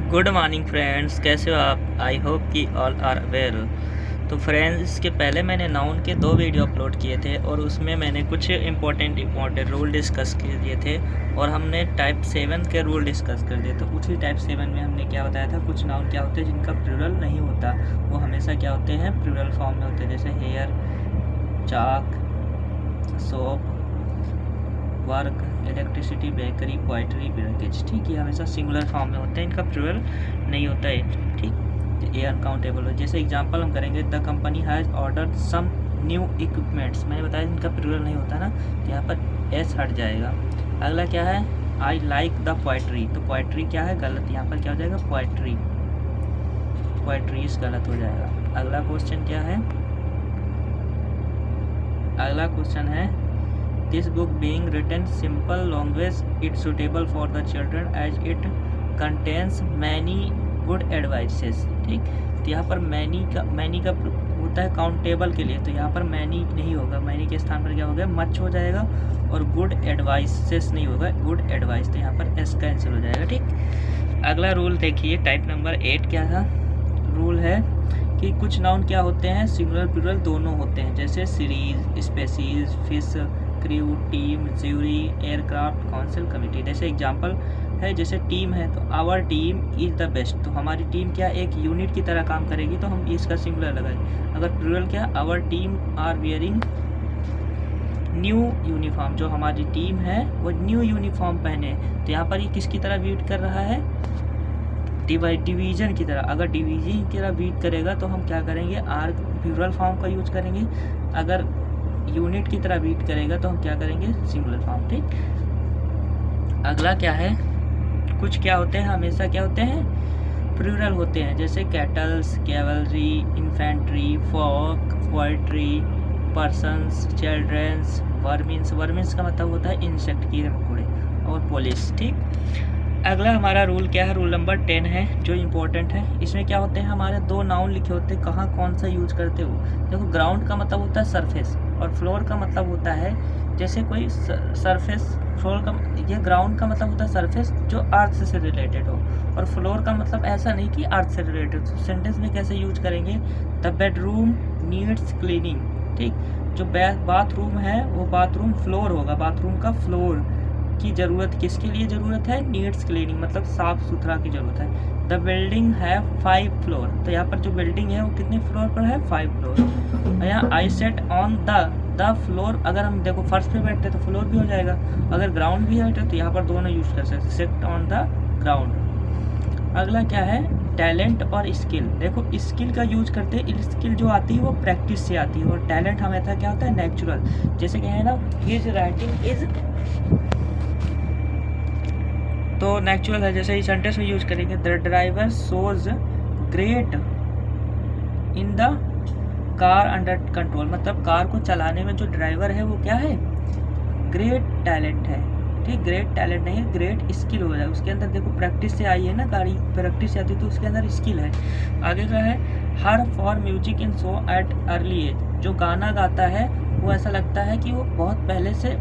Good morning friends, कैसे हो आप? आई होप कि ऑल आर वेल। तो फ्रेंड्स, इसके पहले मैंने नाउन के 2 वीडियो अपलोड किए थे और उसमें मैंने कुछ इम्पोर्टेंट रूल डिस्कस कर दिए थे और हमने टाइप 7 के रूल डिस्कस कर दिए। तो उसी टाइप 7 में हमने क्या बताया था, कुछ नाउन क्या होते हैं जिनका प्लूरल नहीं होता, वो हमेशा क्या होते हैं, प्लूरल फॉर्म में होते हैं। जैसे hair, chalk, soap, work, electricity, bakery, poetry, breakage. ठीक, ये हमेशा सिंगुलर फॉर्म में होते हैं, इनका प्लूरल नहीं होता है। ठीक, ये अनकाउंटेबल है। जैसे एग्जांपल हम करेंगे, the company has order some new equipments. मैंने बताया इनका प्लूरल नहीं होता ना, तो यहाँ पर एस हट जाएगा। अगला क्या है, आई लाइक द पोइट्री। तो पोइट्री क्या है, गलत, यहाँ पर क्या हो जाएगा, पोइट्री, पोइट्रीज गलत हो जाएगा। अगला क्वेश्चन क्या है, अगला क्वेश्चन है, this book being written simple language, it's suitable for the children as it contains many good advices। ठीक, तो यहाँ पर मैनी का होता है काउंटेबल के लिए, तो यहाँ पर मैनी नहीं होगा, मैनी के स्थान पर क्या हो गया, मच हो जाएगा, और गुड एडवाइसेस नहीं होगा, गुड एडवाइस, तो यहाँ पर एस कैंसिल हो जाएगा। ठीक, अगला रूल देखिए, टाइप नंबर 8 क्या था, रूल है कि कुछ नाउन क्या होते हैं, सिंगुलर प्लूरल दोनों होते हैं। जैसे series, species, fish, crew, team, jury, aircraft, council, committee. जैसे एग्जांपल है, जैसे टीम है तो our team is the best, तो हमारी टीम क्या एक यूनिट की तरह काम करेगी, तो हम इसका सिंगुलर लगाएं। अगर प्लूरल क्या, our team are wearing new uniform, जो हमारी टीम है वो न्यू यूनिफॉर्म पहने, तो यहाँ पर ये किसकी तरह वीट कर रहा है, डिवीजन की तरह। अगर डिवीजन की तरह वीट करेगा तो हम क्या करेंगे, आर प्लूरल फॉर्म का यूज करेंगे। अगर यूनिट की तरह वीट करेगा तो हम क्या करेंगे, सिंगुलर फॉर्म। ठीक, अगला क्या है, कुछ क्या होते हैं, हमेशा क्या होते हैं, प्लूरल होते हैं। जैसे cattles, cavalry, infantry, folk, poetry, persons, childrens, vermins. Vermins का मतलब होता है इंसेक्ट, कीड़े मकोड़े, और पुलिस। ठीक, अगला हमारा रूल क्या है, रूल नंबर 10 है, जो इम्पोर्टेंट है। इसमें क्या होते हैं, हमारे 2 नाउन लिखे होते हैं, कहाँ कौन सा यूज करते हो। देखो, ग्राउंड का मतलब होता है सरफेस, और फ्लोर का मतलब होता है, जैसे कोई सरफेस, फ्लोर का, ये ग्राउंड का मतलब होता है सरफेस जो अर्थ से रिलेटेड हो, और फ्लोर का मतलब ऐसा नहीं कि अर्थ से रिलेटेड। तो सेंटेंस में कैसे यूज करेंगे, द बेडरूम नीड्स क्लीनिंग। ठीक, जो बाथरूम है वो बाथरूम फ्लोर होगा, बाथरूम का फ्लोर की ज़रूरत किसके लिए ज़रूरत है, नीड्स क्लीनिंग, मतलब साफ़ सुथरा की ज़रूरत है। द बिल्डिंग है 5 फ्लोर, तो यहाँ पर जो बिल्डिंग है वो कितने फ्लोर पर है, 5 फ्लोर। यहाँ आई सेट ऑन द फ्लोर, अगर हम देखो फर्श पे बैठते तो फ्लोर भी हो जाएगा, अगर ग्राउंड भी बैठे तो यहाँ पर दोनों यूज कर सकते, सेट ऑन द ग्राउंड। अगला क्या है, टैलेंट और स्किल। देखो, स्किल का यूज करते हैं, स्किल जो आती है वो प्रैक्टिस से आती है, और टैलेंट हमेशा क्या होता है, नेचुरल। जैसे क्या है ना, हिज राइटिंग इज, तो नेचुरल है। जैसे इस सेंटेंस में यूज करेंगे, the driver shows great in the car under control, मतलब कार को चलाने में जो ड्राइवर है वो क्या है, ग्रेट टैलेंट है। ठीक, ग्रेट टैलेंट नहीं है, ग्रेट स्किल हो जाए उसके अंदर। देखो, प्रैक्टिस से आई है ना, गाड़ी प्रैक्टिस से आती है तो उसके अंदर स्किल है। आगे का है, her for music in show at early age, जो गाना गाता है वो ऐसा लगता है कि वो बहुत पहले से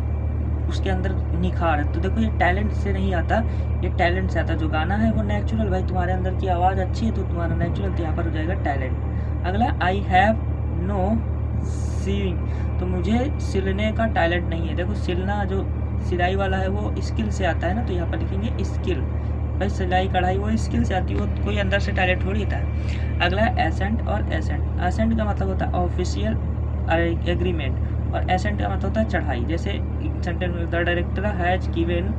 उसके अंदर निखार है। तो देखो, ये टैलेंट से नहीं आता, ये टैलेंट से आता। जो गाना है वो नेचुरल, भाई तुम्हारे अंदर की आवाज़ अच्छी है तो तुम्हारा नेचुरल, तो यहाँ पर हो जाएगा टैलेंट। अगला, आई हैव नो सीइंग, तो मुझे सिलने का टैलेंट नहीं है। देखो, सिलना जो सिलाई वाला है वो स्किल से आता है ना, तो यहाँ पर लिखेंगे स्किल। भाई सिलाई कढ़ाई वो स्किल से आती है, वो कोई अंदर से टैलेंट थोड़ी था। अगला, एसेंट और एसेंट। एसेंट का मतलब होता है ऑफिशियल एग्रीमेंट, और एसेंट का मतलब होता है चढ़ाई। जैसे सेंटेंस में, the director has given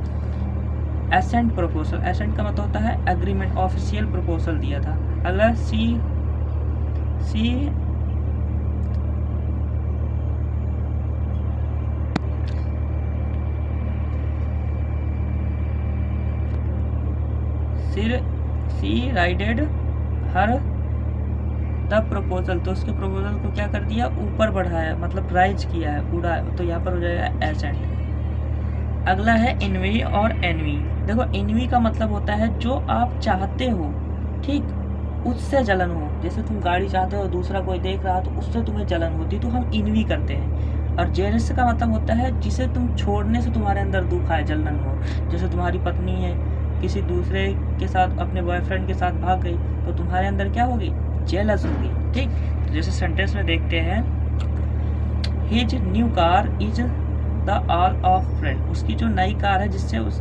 assent proposal, assent का मतलब होता है एग्रीमेंट, ऑफिशियल प्रपोजल दिया था। अगला, सी राइडेड हर द प्रपोजल, तो उसके प्रपोजल को क्या कर दिया, ऊपर बढ़ाया, मतलब राइज किया है, उड़ा, तो यहाँ पर हो जाएगा एसेंट। अगला है इनवी और एनवी। देखो, इनवी का मतलब होता है जो आप चाहते हो, ठीक, उससे जलन हो। जैसे तुम गाड़ी चाहते हो, दूसरा कोई देख रहा तो उससे तुम्हें जलन होती, तो हम इनवी करते हैं। और जेलस का मतलब होता है जिसे तुम छोड़ने से तुम्हारे अंदर दुख आए, जलन हो। जैसे तुम्हारी पत्नी है, किसी दूसरे के साथ, अपने बॉयफ्रेंड के साथ भाग गई, तो तुम्हारे अंदर क्या होगी, जेलस होगी। ठीक, तो जैसे सेंटेंस में देखते हैं, his new car is the all of friend, उसकी जो नई कार है, जिससे उस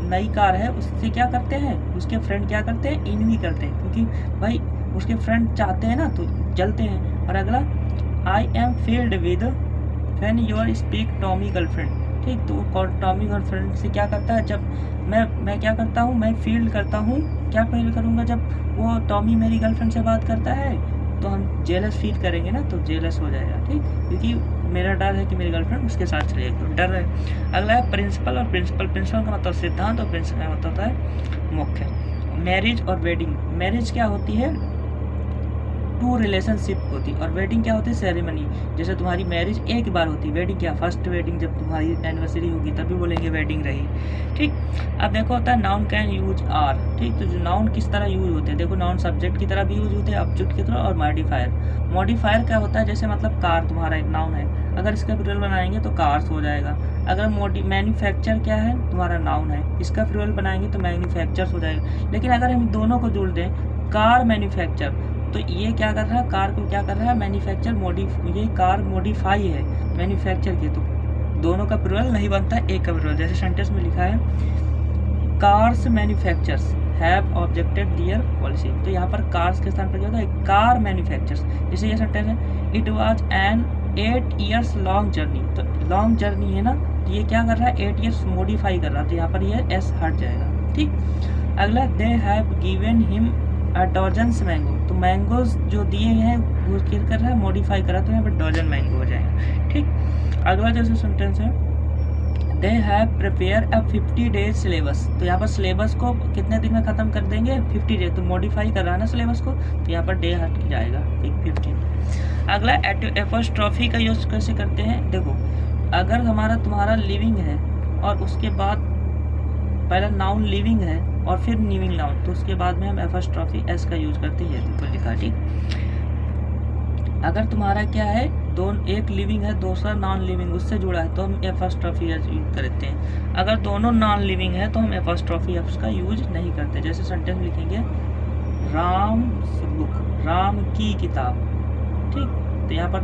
नई कार है, उससे क्या करते हैं, उसके फ्रेंड क्या करते हैं, इनवी करते हैं, क्योंकि भाई उसके फ्रेंड चाहते हैं ना, तो जलते हैं। और अगला, I am filled with when your speak Tommy girlfriend. ठीक, तो टॉमी गर्लफ्रेंड से क्या करता है, जब मैं क्या करता हूँ, मैं फील करता हूँ, क्या फील करूँगा, जब वो टॉमी मेरी गर्लफ्रेंड से बात करता है, तो हम जेलस फील करेंगे ना, तो जेलस हो जाएगा। ठीक, क्योंकि मेरा डर है कि मेरी गर्लफ्रेंड उसके साथ चले, तो डर है। अगला है प्रिंसिपल और प्रिंसिपल। प्रिंसिपल का मतलब सिद्धांत और प्रिंसिपल का मतलब होता है मुख्य। मैरिज और वेडिंग। मैरिज क्या होती है, टू रिलेशनशिप होती, और वेडिंग क्या होती है, सेरेमनी। जैसे तुम्हारी मैरिज एक बार होती, वेडिंग क्या, फर्स्ट वेडिंग, जब तुम्हारी एनिवर्सरी होगी तभी बोलेंगे वेडिंग रही। ठीक, अब देखो होता है नाउन कैन यूज आर। ठीक, तो जो नाउन किस तरह यूज होते हैं, देखो नाउन सब्जेक्ट की तरह भी यूज होते हैं, ऑब्जेक्ट की तरह, और मॉडिफायर। मॉडिफायर क्या होता है, जैसे मतलब कार तुम्हारा एक नाउन है, अगर इसका प्लूरल बनाएंगे तो कार्स हो जाएगा। अगर मैन्युफैक्चर क्या है, तुम्हारा नाउन है, इसका प्लूरल बनाएंगे तो मैन्युफैक्चर्स हो जाएगा। लेकिन अगर हम दोनों को जोड़ दें, कार मैन्युफैक्चर, तो ये क्या कर रहा है, कार को क्या कर रहा है, मैन्युफैक्चर ये कार मॉडिफाई है मैन्युफैक्चर की, तो दोनों का प्लूरल नहीं बनता, एक का प्लूरल। जैसे सेंटेंस में लिखा है, cars manufacturers have objected their policy, तो यहाँ पर कार्स के स्थान पर क्या होता है, कार मैन्युफैक्चर्स। जैसे ये सेंटेंस है, it was an 8 years long journey, तो लॉन्ग जर्नी है ना, तो ये क्या कर रहा है, 8 years मॉडिफाई कर रहा है, तो यहाँ पर ये एस हट जाएगा। ठीक, अगला, they have given him a dozens mango, तो मैंगोज जो दिए हैं वो क्या कर रहा है, मॉडिफाई कर रहा है, तो यहाँ पर डजन मैंगो हो जाएगा। ठीक, अगला जैसे सेंटेंस है, they have prepare a 50 days syllabus, तो यहाँ पर सिलेबस को कितने दिन में ख़त्म कर देंगे, 50 डेज, तो मॉडिफाई कर रहा है ना सिलेबस को, तो यहाँ पर डे हट जाएगा। ठीक, 15। अगला, एपोस्ट्रॉफी का यूज कैसे करते हैं, देखो अगर तुम्हारा लिविंग है और उसके बाद पहला नाउन लिविंग है और फिर न्यूइंग नाउन, तो उसके बाद में हम एपोस्ट्रॉफी एस का यूज करते हैं, देखो लिखा। ठीक, अगर तुम्हारा क्या है, एक लिविंग है, दूसरा नॉन लिविंग उससे जुड़ा है, तो हम एपोस्ट्रॉफी एस यूज करते हैं। अगर दोनों नॉन लिविंग है तो हम एपोस्ट्रॉफी एस का यूज नहीं करते। जैसे सेंटेंस लिखेंगे, राम बुक, राम की किताब। ठीक, तो यहाँ पर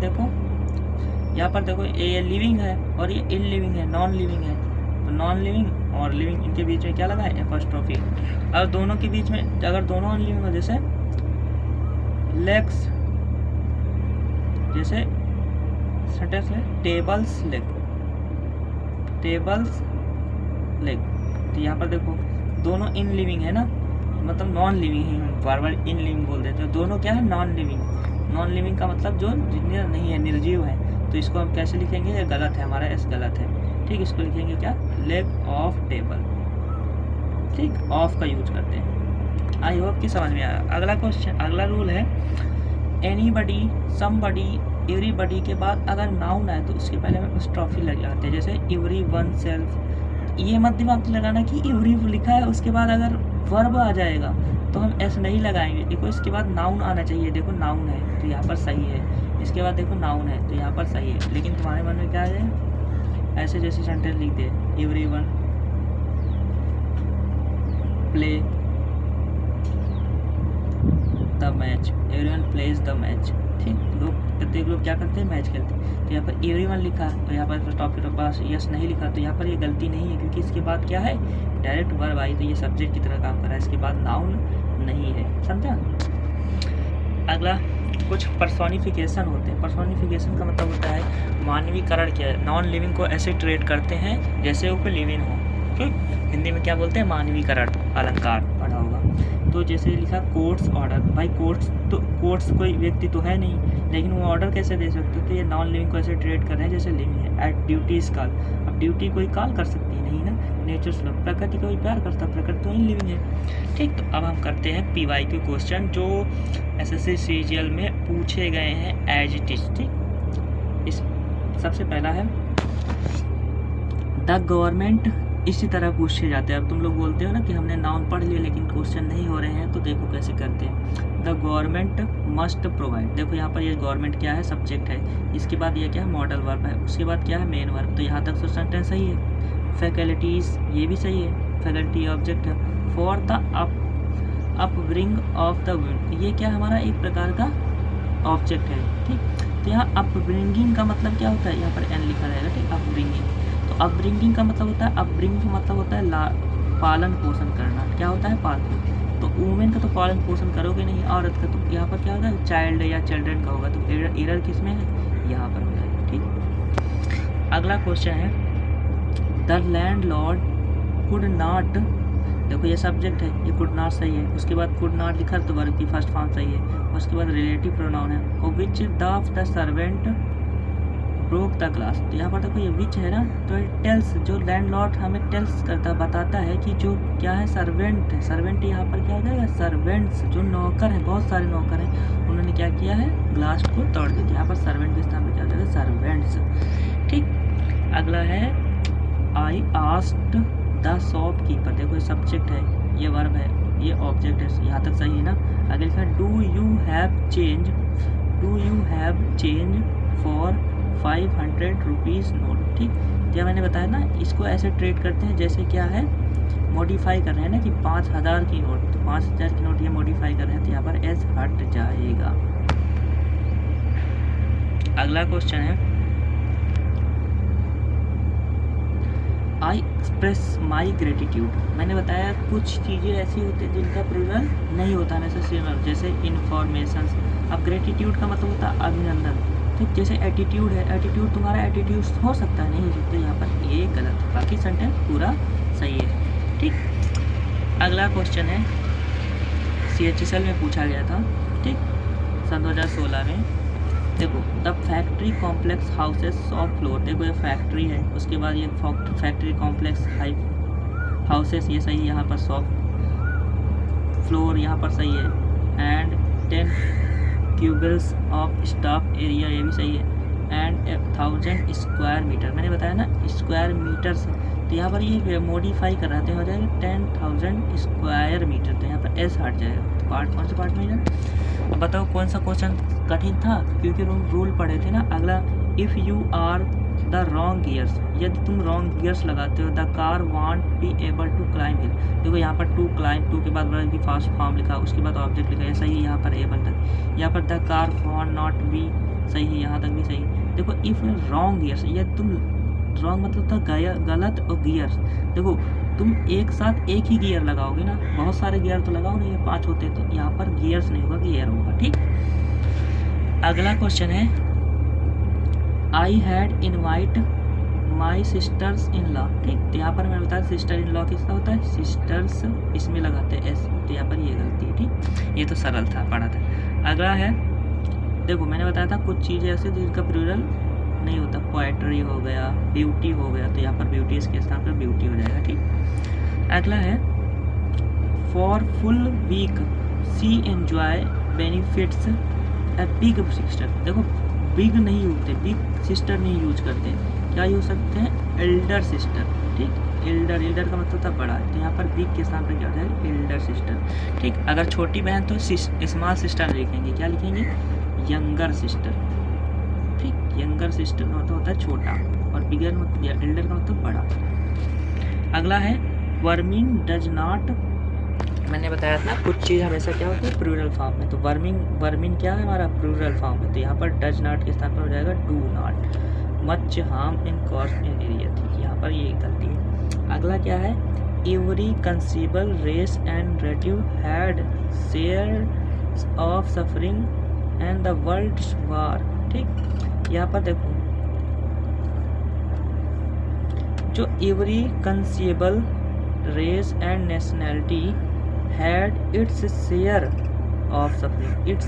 देखो ये लिविंग है और ये इन लिविंग है, नॉन लिविंग है, तो नॉन लिविंग और लिविंग इनके बीच में क्या लगा है, एपोस्ट्रॉफी। और दोनों के बीच में अगर दोनों अनलिविंग हो, जैसे लेग्स, जैसे सेंटेंस है, टेबल्स लेग, टेबल्स लेग, तो यहाँ पर देखो दोनों इन लिविंग है ना, मतलब नॉन लिविंग है, बार बार इन लिविंग बोल देते हैं, दोनों क्या है, नॉन लिविंग। नॉन लिविंग का मतलब जो जिंदा नहीं है, निर्जीव है, तो इसको हम कैसे लिखेंगे, ये गलत है, हमारा एस गलत है। ठीक, इसको लिखेंगे क्या, लेग ऑफ टेबल। ठीक, ऑफ का यूज करते हैं। आई होप कि समझ में आया। अगला क्वेश्चन, अगला रूल है, एनीबडी, समबडी, एवरीबडी के बाद अगर नाउन आए तो उसके पहले हम एपोस्ट्रॉफी लगाते हैं। जैसे एवरी वन सेल्फ, ये मत दिमाग लगाना कि एवरी लिखा है उसके बाद अगर वर्ब आ जाएगा तो हम ऐसे नहीं लगाएंगे। देखो इसके बाद नाउन आना चाहिए, देखो नाउन है तो यहाँ पर सही है, इसके बाद देखो नाउन है तो यहाँ पर सही है, लेकिन तुम्हारे मन में क्या है, ऐसे जैसे सेंटेंस लिख दे, every one play the match, everyone plays the match. ठीक, प्रत्येक लोग क्या करते हैं, मैच खेलते हैं, तो यहाँ पर एवरीवन लिखा और यहाँ पर टॉपिक के पास यस नहीं लिखा, तो यहाँ पर ये गलती नहीं है, क्योंकि इसके बाद क्या है, डायरेक्ट वर्ब आई, तो ये सब्जेक्ट की तरह काम कर रहा है, इसके बाद नाउन नहीं है, समझा। अगला, कुछ पर्सोनिफिकेशन होते हैं। पर्सोनिफिकेशन का मतलब होता है मानवीकरण। क्या है, नॉन लिविंग को ऐसे ट्रीट करते हैं जैसे वो लिविंग हो। ठीक, हिंदी में क्या बोलते हैं, मानवीकरण, अलंकार पढ़ा होगा। तो जैसे लिखा कोर्ट्स ऑर्डर, भाई कोर्ट्स कोई व्यक्ति तो है नहीं, लेकिन वो ऑर्डर कैसे दे सकते, तो ये नॉन लिविंग को ऐसे ट्रीट कर रहे हैं जैसे लिविंग है। एट ड्यूटी इज कॉल, अब ड्यूटी कोई कॉल कर सकती है नहीं ना, नेचर स्लो, प्रकृति कोई प्यार करता, प्रकृति तो इन लिविंग है। ठीक, तो अब हम करते हैं PY के क्वेश्चन जो SSC CGL में पूछे गए हैं एज इट इज। ठीक, इस सबसे पहला है, द गवर्नमेंट, इसी तरह पूछे जाते हैं। अब तुम लोग बोलते हो ना कि हमने नाउन पढ़ लिया लेकिन क्वेश्चन नहीं हो रहे हैं, तो देखो कैसे करते हैं। द गवर्नमेंट मस्ट प्रोवाइड, देखो यहाँ पर ये गवर्नमेंट क्या है, सब्जेक्ट है, इसके बाद ये क्या है, मॉडल वर्ब है, उसके बाद क्या है, मेन वर्ब, तो यहाँ तक तो सेंटेंस सही है। फैकल्टीज़, ये भी सही है, फैकल्टी ऑब्जेक्ट है। For the upbring of the wind, ये क्या हमारा एक प्रकार का ऑब्जेक्ट है, ठीक। तो यहाँ अपब्रिंगिंग का मतलब क्या होता है, यहाँ पर एन लिखा रहेगा, ठीक। अपब्रिंगिंग, तो अपब्रिंगिंग का मतलब होता है, अपब्रिंग का मतलब होता है पालन पोषण करना। क्या होता है, पालन। तो वुमेन का तो पालन पोषण करोगे नहीं, औरत का, तो यहाँ पर क्या होगा, चाइल्ड या चिल्ड्रन का होगा। तो एरर किस में है, यहाँ पर हो जाएगा, ठीक। अगला क्वेश्चन है, द लैंडलॉर्ड कुड नॉट, देखो ये सब्जेक्ट है, ये कुड नॉट सही है। उसके बाद कुड नॉट लिखा तो वर्ब की फर्स्ट फॉर्म सही है। उसके बाद रिलेटिव प्रोनाउन है। Which the servant broke the glass, तो यहाँ पर देखो ये विच है ना, तो टेल्स, जो लैंडलॉर्ड हमें टेल्स करता बताता है कि जो क्या है, सर्वेंट है। सर्वेंट यहाँ पर क्या हो जाएगा, सर्वेंट्स, जो नौकर है, बहुत सारे नौकर हैं, उन्होंने क्या किया है, ग्लास को तोड़ दिया। यहाँ पर सर्वेंट के स्थान पर क्या हो जाएगा, सर्वेंट्स, ठीक। अगला है, आई आस्क्ड द शॉपकीपर, देखो ये सब्जेक्ट है, ये वर्ब है, ये ऑब्जेक्ट है, यहाँ तक सही है ना। अगले लिखा, do you have change for 500 rupees note, ठीक। क्या मैंने बताया ना, इसको ऐसे ट्रेड करते हैं जैसे क्या है, मॉडिफाई कर रहे हैं ना, कि 5000 की नोट, तो 5000 की नोट ये मॉडिफाई कर रहे हैं, तो यहाँ पर एस हट जाएगा। अगला क्वेश्चन है, आई एक्सप्रेस माई ग्रेटिट्यूड, मैंने बताया कुछ चीज़ें ऐसी होती हैं जिनका प्लूरल नहीं होता नेसेसरी, जैसे इन्फॉर्मेशन। अब ग्रेटिट्यूड का मतलब होता है अभिनंदन, ठीक। जैसे एटीट्यूड है, एटीट्यूड तुम्हारा एटीट्यूड हो सकता है, नहीं हो सकता, यहाँ पर ये गलत है, बाकी सेंटेंस पूरा सही है, ठीक। अगला क्वेश्चन है, CHSL में पूछा गया था, ठीक, सन 2016 में। देखो, the factory complex houses soft floor, देखो ये फैक्ट्री है, उसके बाद ये फैक्ट्री कॉम्प्लेक्स हाउसेस, ये सही है, यहाँ पर सॉफ्ट फ्लोर यहाँ पर सही है। एंड 10 क्यूबिल्स ऑफ स्टाफ एरिया, ये भी सही है। एंड 1000 स्क्वायर मीटर, मैंने बताया ना स्क्वायर मीटर्स, तो यहाँ पर ये मॉडिफाई कर रहा है, तो हो जाएगा 10,000 स्क्वायर मीटर, तो यहाँ पर एस हट जाएगा। तो पार्ट कौन से पार्ट में जाए, अब बताओ कौन सा क्वेश्चन कठिन था, क्योंकि रूल पढ़े थे ना। अगला, if you are the wrong gears, यदि तुम रॉन्ग गियर्स लगाते हो, the car want be able to climb hill, देखो यहाँ पर टू क्लाइंब, टू के बाद वर्ब की फर्स्ट फॉर्म लिखा, उसके बाद ऑब्जेक्ट लिखा, ऐसा ही यहाँ पर एबल तक। यहाँ पर the car want not be सही है, यहाँ तक भी सही। देखो, इफ़ रॉन्ग गियर्स, यदि तुम रॉन्ग मतलब था गलत, और गियर्स, देखो तुम एक साथ एक ही गियर लगाओगे ना, बहुत सारे गियर तो लगाओ नहीं, 5 होते, तो यहाँ पर गियर्स नहीं होगा, गियर होगा, ठीक। अगला क्वेश्चन है, I had invite my sisters in law, ठीक। तो यहाँ पर मैंने बताया सिस्टर इन लॉ किसका होता है, सिस्टर्स, इसमें लगाते हैं एस, तो यहाँ पर ये गलती है, ठीक। ये तो सरल था, पढ़ा था। अगला है, देखो मैंने बताया था कुछ चीज़ें ऐसे जिनका प्लूरल नहीं होता, पोएट्री हो गया, ब्यूटी हो गया, तो यहाँ पर ब्यूटी इसके स्थान पर ब्यूटी हो जाएगा, ठीक। अगला है, for full week she enjoy benefits a big sister, देखो बिग नहीं होते, बिग सिस्टर नहीं यूज करते, क्या यूज सकते हैं, एल्डर सिस्टर, ठीक। एल्डर का मतलब था बड़ा, तो यहाँ पर बिग के स्थान पर क्या हो जाएगा, एल्डर सिस्टर, ठीक। अगर छोटी बहन तो स्मॉल सिस्टर लिखेंगे, क्या लिखेंगे, यंगर सिस्टर, ठीक। यंगर सिस्टर का मतलब होता है छोटा, और बिगर मतलब एल्डर का मतलब बड़ा। अगला है, वर्मिंग डज नॉट, मैंने बताया था कुछ चीज़ हमेशा क्या होती है, प्लूरल फॉर्म में, तो वर्मिंग क्या है हमारा, प्लूरल फॉर्म में, तो यहाँ पर डज नॉट के स्थान पर हो जाएगा do not. Much harm in cost in area, ठीक, यहाँ पर ये गलती है। अगला क्या है, every conceivable race and native had share of suffering and the world war, ठीक। यहाँ पर देखो, जो every conceivable race and nationality had its share of suffering, its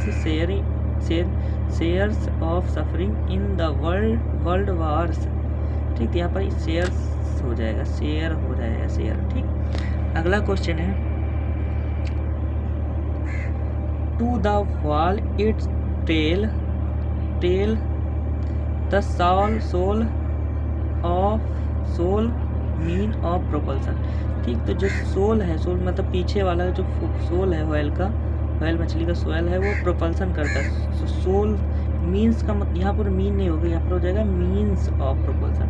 shares of suffering in the world wars, ठीक। यहाँ पर shares हो जाएगा, शेयर हो जाएगा, शेयर, ठीक। अगला क्वेश्चन है, to the wall it's tell the soul mean of propulsion, ठीक। तो जो सोल है, सोल मतलब पीछे वाला जो सोल है व्हेल मछली का सोल है, वो प्रोपल्सन करता है। तो सोल मीन्स का मतलब यहाँ पर मीन नहीं होगा, यहाँ पर हो जाएगा मीन्स ऑफ प्रोपल्सन।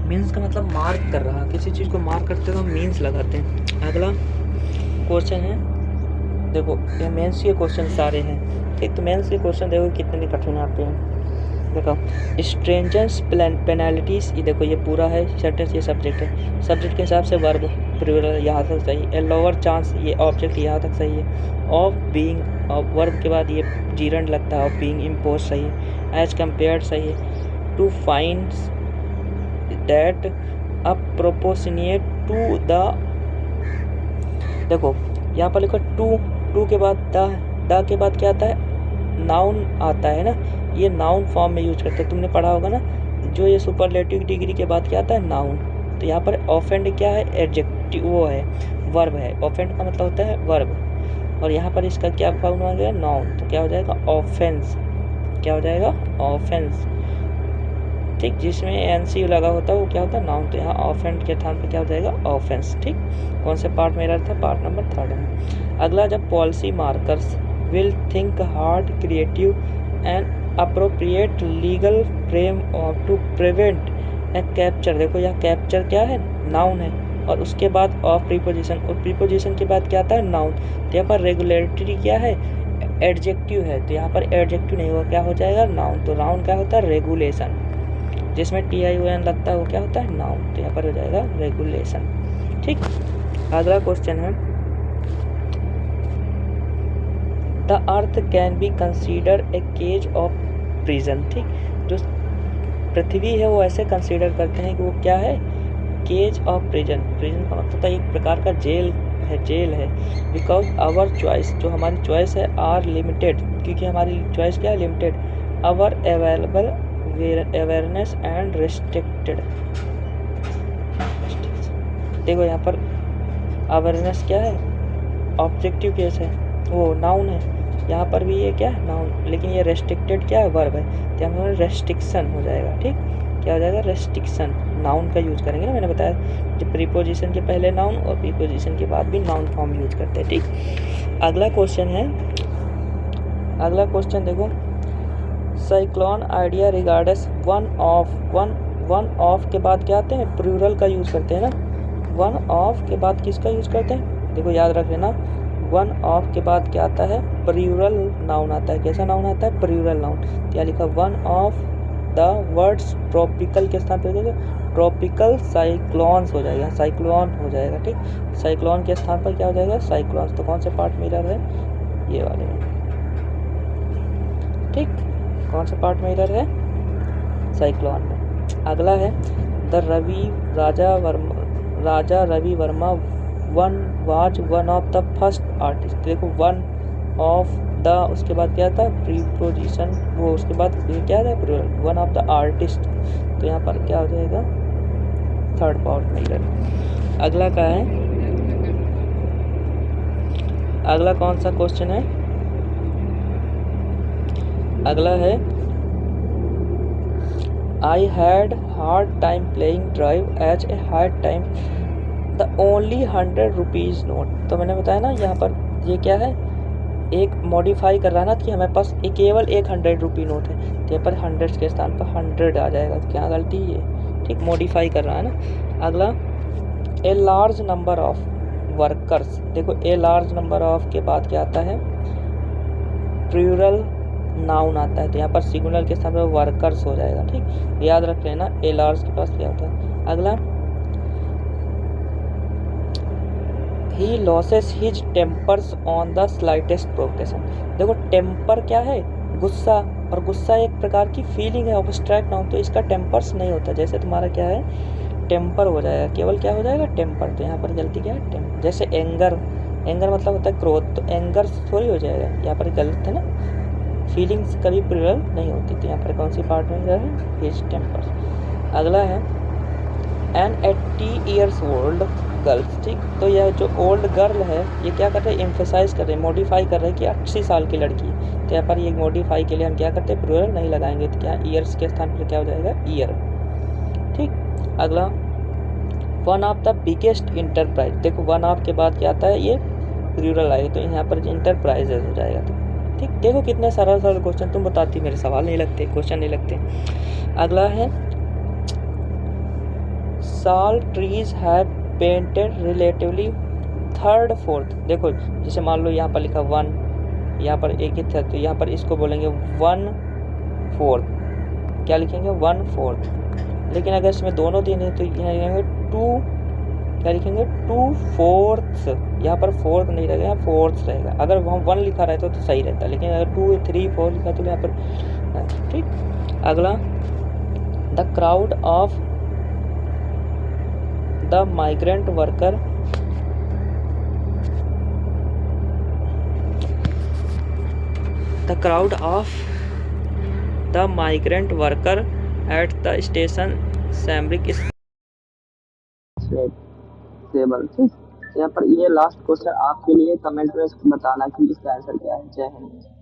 मीन्स का मतलब मार्क कर रहा, किसी चीज़ को मार्क करते तो हम मीन्स लगाते हैं। अगला क्वेश्चन है, देखो ये मेंस के क्वेश्चन सारे हैं, ठीक। तो मेंस के क्वेश्चन देखो कितने कठिन आते हैं। देखो स्ट्रेंजेंस पेनल्टीज, ये देखो ये पूरा है, सर्टेंस ये सब्जेक्ट है, सब्जेक्ट के हिसाब से वर्ब प्लूरल यहाँ तक सही है। लोअर चांस ये ऑब्जेक्ट यहाँ तक सही है। ऑफ बीइंग वर्ब के बाद ये जीरंड लगता है, ऑफ बीइंग इम्पोज सही है। एज कम्पेयर्ड सही है। To find that a proportionate to the, देखो यहाँ पर लिखो टू के बाद द के बाद क्या आता है, नाउन आता है ना, ये नाउन फॉर्म में यूज करते हैं, तुमने पढ़ा होगा ना। जो ये सुपरलेटिव डिग्री के बाद क्या आता है, नाउन। तो यहाँ पर ऑफेंड क्या है, एडजेक्टिव, वो है वर्ब है। ऑफेंड का मतलब होता है वर्ब, और यहाँ पर इसका क्या फॉर्म आ गया, नाउन। तो क्या हो जाएगा, ऑफेंस। क्या हो जाएगा, ऑफेंस, ठीक। जिसमें एनसी लगा होता है वो क्या होता है, नाउन। तो यहाँ ऑफेंड के स्थान पर क्या हो जाएगा, ऑफेंस, ठीक। कौन से पार्ट में था, पार्ट नंबर 3 में। अगला, जब policy markers will think hard, creative and appropriate legal frame to prevent a capture. देखो यहाँ कैप्चर क्या है, नाउन है, और उसके बाद ऑफ प्रीपोजिशन, और प्रीपोजिशन के बाद क्या आता है, नाउन। तो यहाँ पर रेगुलेटरी क्या है, एडजेक्टिव है, तो यहाँ पर एडजेक्टिव नहीं होगा, क्या हो जाएगा, नाउन। तो नाउन क्या होता है, रेगुलेशन। जिसमें TION लगता है वो क्या होता है, नाउन। तो यहाँ पर हो जाएगा रेगुलेशन, ठीक। अगला क्वेश्चन है, the earth can be consider a cage of prison, ठीक। जो पृथ्वी है वो ऐसे कंसीडर करते हैं कि वो क्या है, केज ऑफ प्रिजन। प्रिजन का मतलब होता है एक प्रकार का जेल है। बिकॉज आवर चॉइस, जो हमारी चॉइस है, आर लिमिटेड, क्योंकि हमारी चॉइस क्या है, limited. Our available awareness and restricted. देखो यहाँ पर अवेयरनेस क्या है, ऑब्जेक्टिव केस है, वो नाउन है। यहाँ पर भी ये क्या है, नाउन, लेकिन ये रेस्ट्रिक्टेड क्या है, वर्ब है। तो यहाँ पर रेस्ट्रिक्शन हो जाएगा, ठीक। क्या हो जाएगा, रेस्ट्रिक्शन। नाउन का यूज करेंगे ना, मैंने बताया जब प्रीपोजिशन के पहले नाउन और प्रीपोजिशन के बाद भी नाउन फॉर्म यूज करते हैं, ठीक। अगला क्वेश्चन है, अगला क्वेश्चन देखो, cyclone idea regards one of के बाद क्या आते हैं, प्लूरल का यूज करते हैं ना। वन ऑफ के बाद किसका यूज करते हैं, देखो याद रख लेना, वन ऑफ के बाद क्या आता है, प्लूरल नाउन आता है। कैसा नाउन आता है, प्लूरल नाउन। क्या लिखा, one of the words tropical के स्थान पर ट्रॉपिकल साइक्लोन्स हो जाएगा, साइक्लोन हो जाएगा, ठीक। साइक्लोन के स्थान पर क्या हो जाएगा, साइक्लोन्स। तो कौन से पार्ट में इधर है, ये वाले में, ठीक। कौन सा पार्ट में इधर है, साइक्लोन में। अगला है, Raja Ravi Varma was one of the first artist. देखो वन ऑफ द, उसके बाद क्या था, प्रीपोजिशन, वो उसके बाद क्या था, plural, one of the artist. तो यहाँ पर क्या हो जाएगा, 3rd पार्ट में इधर। अगला क्या है, अगला कौन सा क्वेश्चन है, अगला है, I had hard time playing drive as a hard time the only 100 rupees note. तो मैंने बताया ना, यहाँ पर ये क्या है, एक मॉडिफाई कर रहा है ना, कि हमारे पास केवल एक 100 रुपये नोट है। तो यहाँ पर 100 के स्थान पर 100 आ जाएगा। तो क्या गलती है, ठीक, मॉडिफाई कर रहा है ना। अगला, a large number of workers. देखो ए लार्ज नंबर ऑफ के बाद क्या आता है, प्लूरल नाउन आता है। तो यहाँ पर सिंगुलर के स्थान पर वर्कर्स हो जाएगा, ठीक। याद रख लेना, ए लार्ज के पास क्या होता है। अगला, he loses his tempers on the slightest provocation. देखो टेम्पर क्या है, गुस्सा, और गुस्सा एक प्रकार की फीलिंग है, ऑब्स्ट्रैक्ट नाउन। तो इसका टेम्पर्स नहीं होता, जैसे तुम्हारा क्या है, टेम्पर हो जाएगा, केवल क्या हो जाएगा, टेम्पर। तो यहाँ पर गलती क्या है, टेम्पर। जैसे एंगर मतलब होता है क्रोध, तो एंगर थोड़ी हो जाएगा, यहाँ पर गलत है ना, फीलिंग्स कभी प्लूरल नहीं होती। तो यहाँ पर कौन सी पार्ट में है, हिज टेम्पर्स। अगला है, एन 80 years ओल्ड गर्ल्स, ठीक। तो यह जो ओल्ड गर्ल है, ये क्या कर रहे हैं, एम्फेसाइज कर रहे हैं, मॉडिफाई कर रहे हैं कि 80 साल की लड़की। तो यहाँ पर ये मॉडिफाई के लिए हम क्या करते हैं, प्लूरल नहीं लगाएंगे। तो क्या ईयर्स के स्थान पर क्या हो जाएगा, ईयर, ठीक। अगला, one of the biggest enterprise. देखो वन ऑफ के बाद क्या आता है, ये प्लूरल आएगा, तो यहाँ पर इंटरप्राइजेज हो जाएगा, ठीक। देखो कितने सरल क्वेश्चन, तुम बताती, मेरे सवाल नहीं लगते, क्वेश्चन नहीं लगते। अगला है, साल trees have painted relatively third fourth. देखो जैसे मान लो यहाँ पर लिखा 1, यहाँ पर एक ही था, तो यहाँ पर इसको बोलेंगे 1/4। क्या लिखेंगे? 1/4। लेकिन अगर इसमें दोनों दिन है तो यहाँ लिखेंगे 2, क्या लिखेंगे? 2/4। यहाँ पर फोर्थ नहीं रहेगा, यहाँ फोर्थ रहेगा। अगर वहाँ 1 लिखा रहता तो सही रहता, लेकिन अगर 2, 3, 4 लिखा तो यहाँ पर, ठीक। अगला, the crowd of the migrant worker at the station Sambrick is stable. ठीक, यहाँ पर ये लास्ट क्वेश्चन आपके लिए, कमेंट में बताना कि इसका आंसर क्या है। जय हिंद।